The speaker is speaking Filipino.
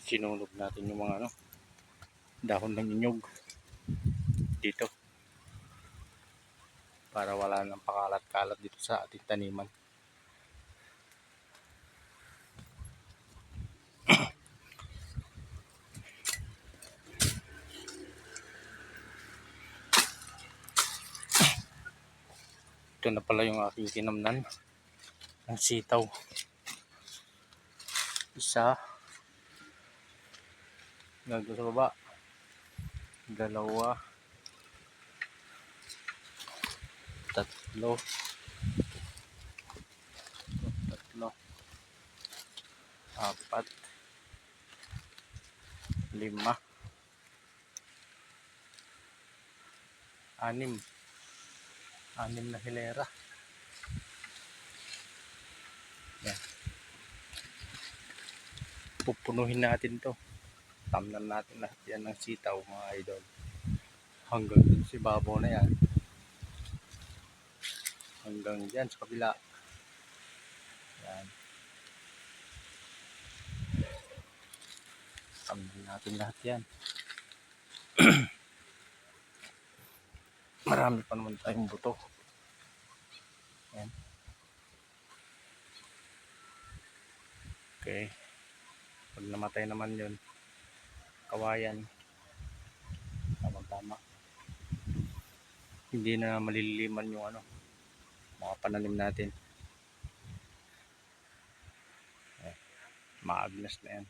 Sinunog natin yung mga dahon ng inyog dito para wala nang pakalat-kalat dito sa ating taniman. Ito na pala yung aking tinamnan ng sitaw. Isa, nandun sa baba, dalawa, tatlo, apat, lima, anim na hilera. Yan. Pupunuhin natin to. Tamnan natin lahat yan ng sitaw, mga idol. Hanggang dun si babaw na yan. Hanggang dyan sa kabila. Yan. Tamnan natin lahat yan. Marami pa naman tayong buto. Yan. Okay. Pag namatay naman yun, kawayan. Tama-tama. Hindi na maliliman yung mga pananim natin. Maagnas na yan.